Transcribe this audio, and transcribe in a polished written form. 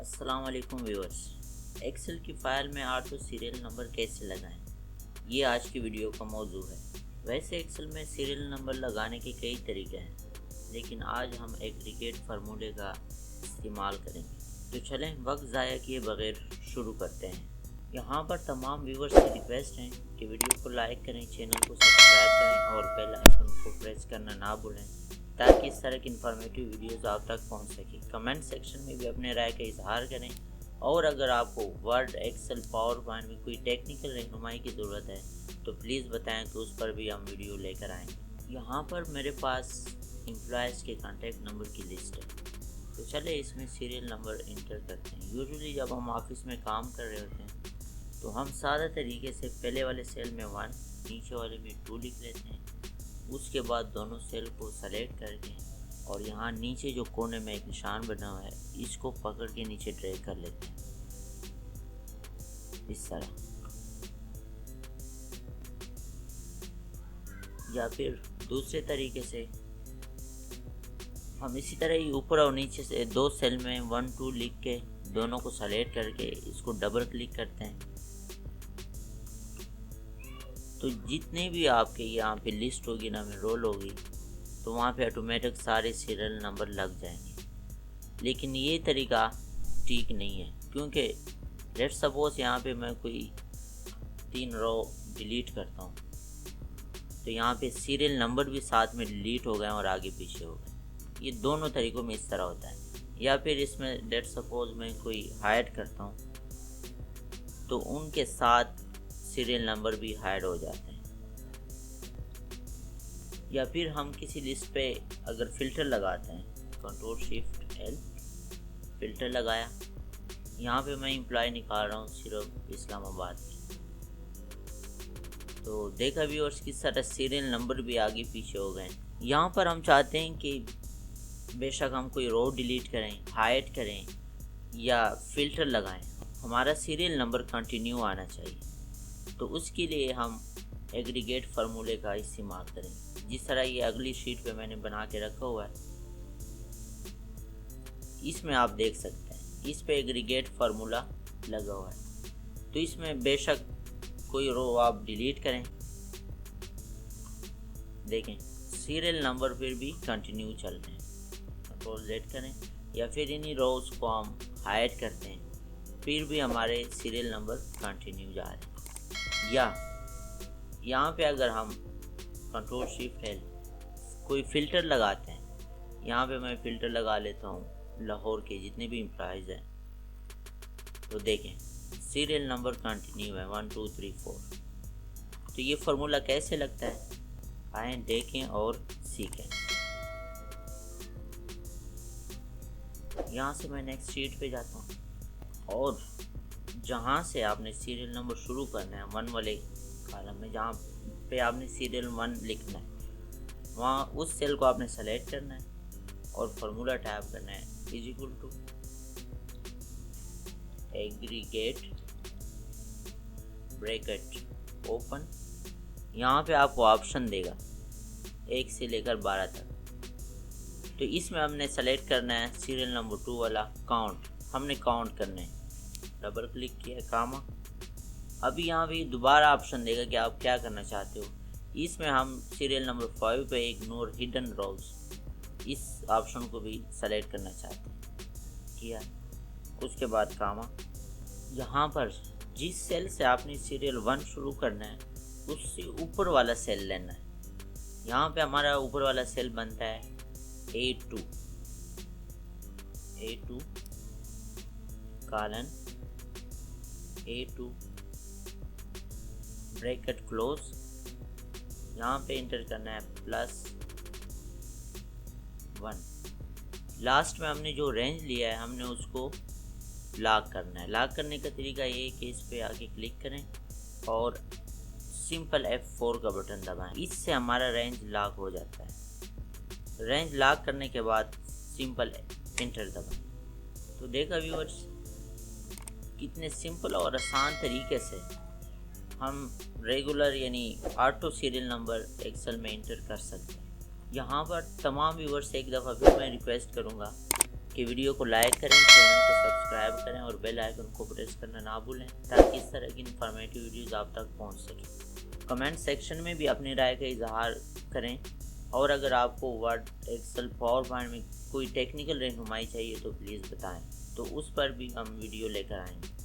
अस्सलाम वालेकुम viewers. Excel की फ़ाइल में ऑटो सीरियल नंबर कैसे लगाएं, ये आज की वीडियो का मौजू है। वैसे एक्सेल में सीरियल नंबर लगाने के कई तरीके हैं, लेकिन आज हम एग्रीगेट फार्मूले का इस्तेमाल करेंगे। तो चलें वक्त ज़ाया किए बगैर शुरू करते हैं। यहाँ पर तमाम व्यूअर्स की रिक्वेस्ट है कि वीडियो को लाइक करें, चैनल को सब्सक्राइब करें और बेल आइकन को प्रेस करना ना भूलें, ताकि इस तरह की इन्फॉर्मेटिव वीडियोस आप तक पहुंच सके। कमेंट सेक्शन में भी अपने राय का इजहार करें, और अगर आपको वर्ड, एक्सेल, पावर पॉइंट में कोई टेक्निकल रहनुमाई की ज़रूरत है तो प्लीज़ बताएं, तो उस पर भी हम वीडियो लेकर आएंगे। यहाँ पर मेरे पास एम्प्लॉयज़ के कॉन्टैक्ट नंबर की लिस्ट है, तो चले इसमें सीरियल नंबर इंटर करते हैं। यूजुअली जब हम ऑफिस में काम कर रहे होते हैं तो हम सादा तरीके से पहले वाले सेल में 1, नीचे वाले में 2 लिख लेते हैं। उसके बाद दोनों सेल को सेलेक्ट करके और यहाँ नीचे जो कोने में एक निशान बना हुआ है, इसको पकड़ के नीचे ड्रैग कर लेते हैं इस तरह। या फिर दूसरे तरीके से हम इसी तरह ही ऊपर और नीचे से 2 सेल में 1, 2 लिख के दोनों को सेलेक्ट करके इसको डबल क्लिक करते हैं। तो जितने भी आपके यहाँ पे लिस्ट होगी ना में रोल होगी, तो वहाँ पे ऑटोमेटिक सारे सीरियल नंबर लग जाएंगे। लेकिन ये तरीका ठीक नहीं है, क्योंकि लेट सपोज यहाँ पे मैं कोई 3 रो डिलीट करता हूँ, तो यहाँ पे सीरियल नंबर भी साथ में डिलीट हो गए और आगे पीछे हो गए। ये दोनों तरीक़ों में इस तरह होता है। या फिर इसमें लेट सपोज मैं कोई हाइड करता हूँ, तो उनके साथ सीरियल नंबर भी हाइड हो जाते हैं। या फिर हम किसी लिस्ट पे अगर फ़िल्टर लगाते हैं, Ctrl+Shift+L, फ़िल्टर लगाया, यहाँ पे मैं एम्प्लॉय निकाल रहा हूँ सिर्फ इस्लामाबाद की, तो देखा भी और किस तरह सीरियल नंबर भी आगे पीछे हो गए। यहाँ पर हम चाहते हैं कि बेशक हम कोई रो डिलीट करें, हाइड करें या फ़िल्टर लगाएं, हमारा सीरियल नंबर कंटिन्यू आना चाहिए। तो उसके लिए हम एग्रीगेट फार्मूले का इस्तेमाल करेंगे। जिस तरह ये अगली शीट पे मैंने बना के रखा हुआ है, इसमें आप देख सकते हैं, इस पे एग्रीगेट फार्मूला लगा हुआ है। तो इसमें बेशक कोई रो आप डिलीट करें, देखें सीरियल नंबर फिर भी कंटिन्यू चल रहे हैं। Ctrl+Z करें, या फिर इन्हीं रोज को हम हाइड करते हैं, फिर भी हमारे सीरियल नंबर कंटिन्यू जा रहे हैं। या यहाँ पे अगर हम Ctrl+Shift+L कोई फ़िल्टर लगाते हैं, यहाँ पे मैं फ़िल्टर लगा लेता हूँ लाहौर के जितने भी एम्प्लॉयज़ हैं, तो देखें सीरियल नंबर कंटिन्यू है 1, 2, 3, 4। तो ये फार्मूला कैसे लगता है, आएँ देखें और सीखें। यहाँ से मैं नेक्स्ट शीट पे जाता हूँ, और जहाँ से आपने सीरियल नंबर शुरू करना है 1 वाले कॉलम में, जहाँ पे आपने सीरियल 1 लिखना है, वहाँ उस सेल को आपने सेलेक्ट करना है और फार्मूला टाइप करना है = एग्रीगेट ब्रैकेट ओपन। यहाँ पे आपको ऑप्शन देगा 1 से लेकर 12 तक। तो इसमें हमने सेलेक्ट करना है सीरियल नंबर 2 वाला काउंट, हमने काउंट करना है। डबल क्लिक किया, कामा। अभी यहाँ भी दोबारा ऑप्शन देगा कि आप क्या करना चाहते हो। इसमें हम सीरियल नंबर 5 पे इग्नोर हिडन रोज, इस ऑप्शन को भी सेलेक्ट करना चाहते हैं, किया। उसके बाद कामा। यहाँ पर जिस सेल से आपने सीरियल 1 शुरू करना है, उससे ऊपर वाला सेल लेना है। यहाँ पे हमारा ऊपर वाला सेल बनता है A2 colon A2 bracket close. यहाँ पे इंटर करना है +1। लास्ट में हमने जो रेंज लिया है, हमने उसको लॉक करना है। लॉक करने का तरीका ये है कि इस पे आके क्लिक करें और सिंपल F4 का बटन दबाएं, इससे हमारा रेंज लॉक हो जाता है। रेंज लॉक करने के बाद सिंपल इंटर दबाएं। तो देखा व्यूअर्स, कितने सिंपल और आसान तरीके से हम रेगुलर यानी ऑटो सीरियल नंबर एक्सेल में इंटर कर सकते हैं। यहाँ पर तमाम व्यूअर्स से एक दफ़ा फिर मैं रिक्वेस्ट करूँगा कि वीडियो को लाइक करें, चैनल को सब्सक्राइब और बेल आइकन को प्रेस करना ना भूलें ताकि इस तरह की इन्फॉर्मेटिव वीडियोज़ आप तक पहुंच सके। कमेंट सेक्शन में भी अपनी राय का इजहार करें और अगर आपको वर्ड, एक्सेल, पावर पॉइंट में कोई टेक्निकल रहनुमाई चाहिए तो प्लीज़ बताएं, तो उस पर भी हम वीडियो लेकर आएंगे।